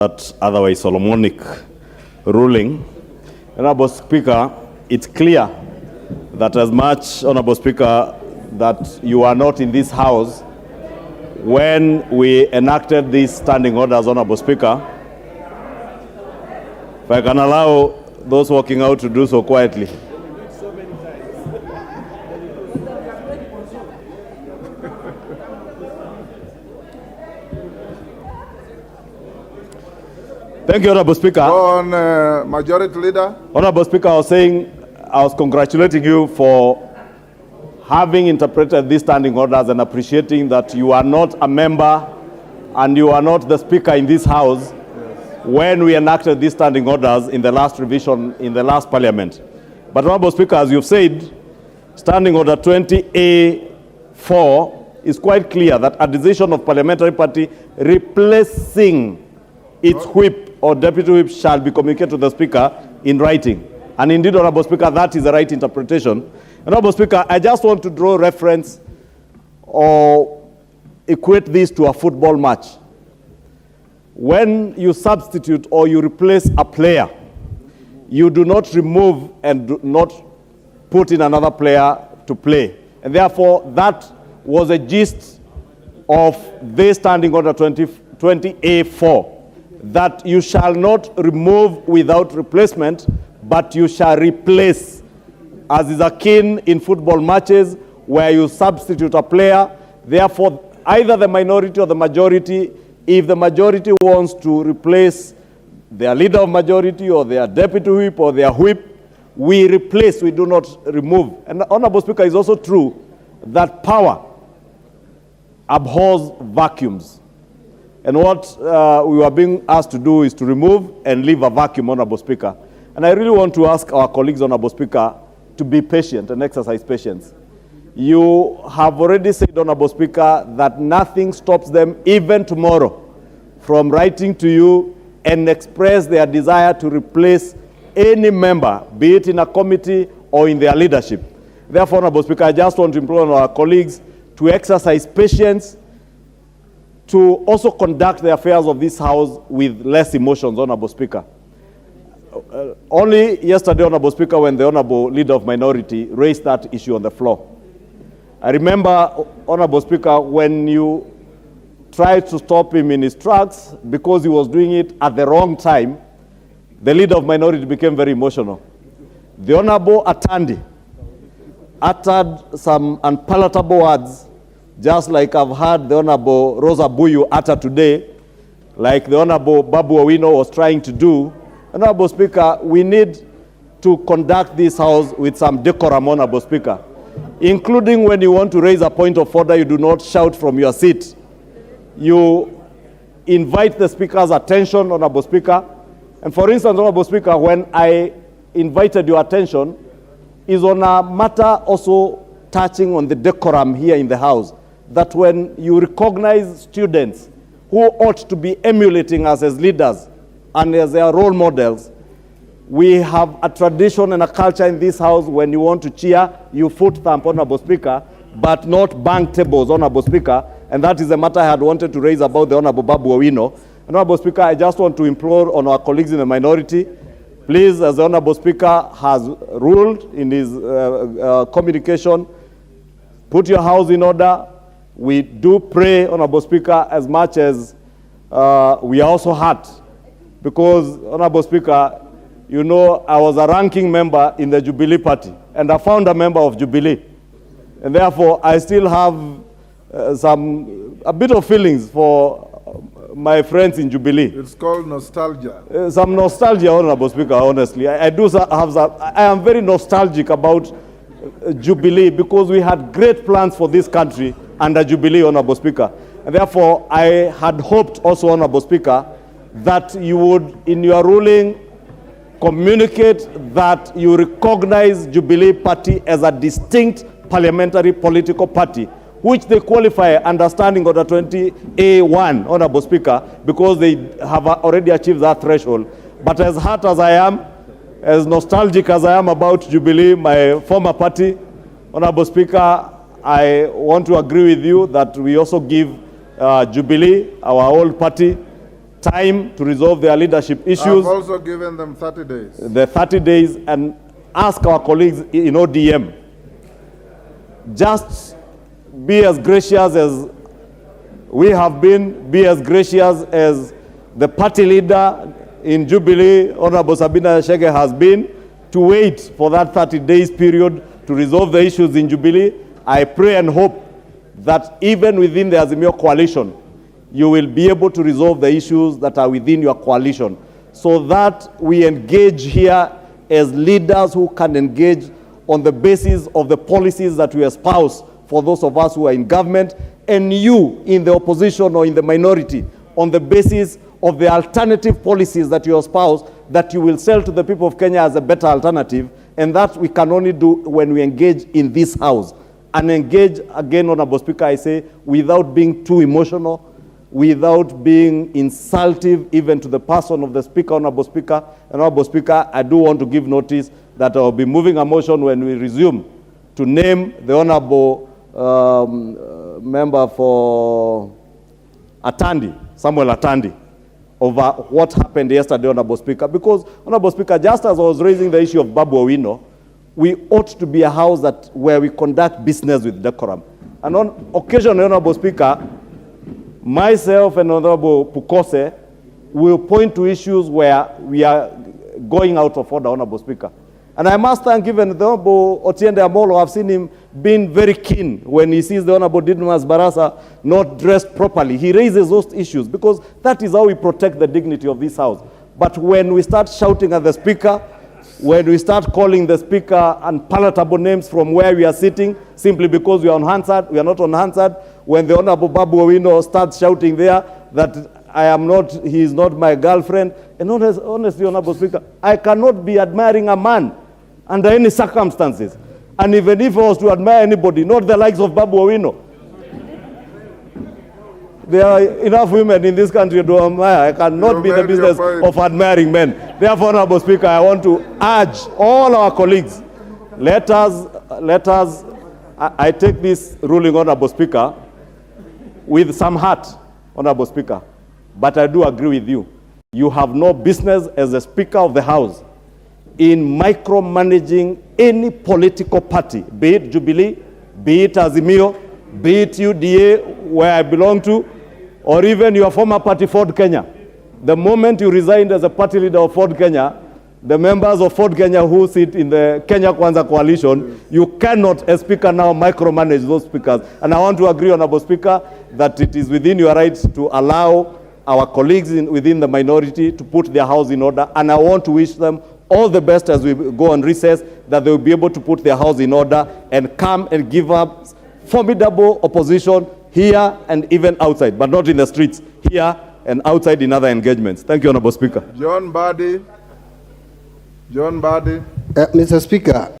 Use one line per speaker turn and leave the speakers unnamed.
That otherwise Solomonic ruling. Honorable Speaker, it's clear that as much, Honorable Speaker, that you are not in this House when we enacted these standing orders, Honorable Speaker. If I can allow those walking out to do so quietly. Thank you, Honorable Speaker.
On Majority Leader.
Honorable Speaker, I was congratulating you for having interpreted these standing orders and appreciating that you are not a member and you are not the Speaker in this House when we enacted these standing orders in the last revision in the last Parliament. But Honorable Speaker, as you've said, Standing Order 20A4 is quite clear that a decision of parliamentary party replacing its whip or deputy whip shall be communicated to the Speaker in writing. And indeed, Honorable Speaker, that is the right interpretation. Honorable Speaker, I just want to draw reference or equate this to a football match. When you substitute or you replace a player, you do not remove and do not put in another player to play. And therefore, that was a gist of this Standing Order 20A4. That you shall not remove without replacement, but you shall replace, as is akin in football matches where you substitute a player. Therefore, either the minority or the majority, if the majority wants to replace their leader of majority or their deputy whip or their whip, we replace, we do not remove. And Honorable Speaker, is also true that power abhors vacuums. And what we were being asked to do is to remove and leave a vacuum, Honorable Speaker. And I really want to ask our colleagues, Honorable Speaker, to be patient and exercise patience. You have already said, Honorable Speaker, that nothing stops them, even tomorrow, from writing to you and express their desire to replace any member, be it in a committee or in their leadership. Therefore, Honorable Speaker, I just want to implore our colleagues to exercise patience, to also conduct the affairs of this House with less emotions, Honorable Speaker. Only yesterday, Honorable Speaker, when the Honorable Leader of Minority raised that issue on the floor. I remember, Honorable Speaker, when you tried to stop him in his tracks because he was doing it at the wrong time, the Leader of Minority became very emotional. The Honorable Atandi uttered some unpalatable words, just like I've heard the Honorable Rosa Buyu utter today, like the Honorable BABU OWINO was trying to do. Honorable Speaker, we need to conduct this House with some decorum, Honorable Speaker, including when you want to raise a point of order, you do not shout from your seat. You invite the Speaker's attention, Honorable Speaker. And for instance, Honorable Speaker, when I invited your attention, is on a matter also touching on the decorum here in the House, that when you recognize students who ought to be emulating us as leaders and as their role models, we have a tradition and a culture in this House when you want to cheer, you foot thump, Honorable Speaker, but not bang tables, Honorable Speaker. And that is a matter I had wanted to raise about the Honorable BABU OWINO. Honorable Speaker, I just want to implore on our colleagues in the minority, please, as the Honorable Speaker has ruled in his communication, put your House in order. We do pray, Honorable Speaker, as much as we are also hurt. Because, Honorable Speaker, you know, I was a ranking member in the Jubilee Party, and a founder member of Jubilee. And therefore, I still have a bit of feelings for my friends in Jubilee.
It's called nostalgia.
Some nostalgia, Honorable Speaker, honestly. I am very nostalgic about Jubilee because we had great plans for this country under Jubilee, Honorable Speaker. And therefore, I had hoped also, Honorable Speaker, that you would, in your ruling, communicate that you recognize Jubilee Party as a distinct parliamentary political party, which they qualify under Standing Order 20A1, Honorable Speaker, because they have already achieved that threshold. But as hurt as I am, as nostalgic as I am about Jubilee, my former party, Honorable Speaker, I want to agree with you that we also give Jubilee, our old party, time to resolve their leadership issues.
I've also given them 30 days.
The 30 days, and ask our colleagues in ODM, just be as gracious as we have been, be as gracious as the party leader in Jubilee, Honorable Sabina Chege, has been, to wait for that 30 days period to resolve the issues in Jubilee. I pray and hope that even within the Azimio coalition, you will be able to resolve the issues that are within your coalition, so that we engage here as leaders who can engage on the basis of the policies that we espouse for those of us who are in government, and you in the opposition or in the minority on the basis of the alternative policies that you espouse, that you will sell to the people of Kenya as a better alternative. And that we can only do when we engage in this house. And engage, again, Honorable Speaker, I say, without being too emotional, without being insultive even to the person of the Speaker, Honorable Speaker. And Honorable Speaker, I do want to give notice that I will be moving a motion when we resume to name the Honorable member for Atandi, Samuel Atandi, over what happened yesterday, Honorable Speaker. Because, Honorable Speaker, just as I was raising the issue of BABU OWINO, we ought to be a house where we conduct business with decorum. And on occasion, Honorable Speaker, myself and Honorable Pukose will point to issues where we are going out of order, Honorable Speaker. And I must thank even the Honorable Otiende Amolo. I've seen him being very keen when he sees the Honorable Didmas Barasa not dressed properly. He raises those issues because that is how we protect the dignity of this house. But when we start shouting at the Speaker, when we start calling the Speaker unpalatable names from where we are sitting, simply because we are on Hansard, we are not on Hansard, when the Honorable BABU OWINO starts shouting there that he is not my girlfriend, and honestly, Honorable Speaker, I cannot be admiring a man under any circumstances. And even if I was to admire anybody, not the likes of BABU OWINO. There are enough women in this country to admire. I cannot be in the business of admiring men. Therefore, Honorable Speaker, I want to urge all our colleagues, let us, I take this ruling, Honorable Speaker, with some heart, Honorable Speaker. But I do agree with you. You have no business as a Speaker of the House in micromanaging any political party, be it Jubilee, be it Azimio, be it UDA, where I belong to, or even your former party, Ford Kenya. The moment you resigned as a party leader of Ford Kenya, the members of Ford Kenya who sit in the Kenya Kwanza coalition, you cannot, as Speaker, now micromanage those speakers. And I want to agree, Honorable Speaker, that it is within your rights to allow our colleagues within the minority to put their house in order. And I want to wish them all the best as we go on recess, that they will be able to put their house in order and come and give up formidable opposition here and even outside, but not in the streets, here and outside in other engagements. Thank you, Honorable Speaker.
John Badi.
Mr. Speaker,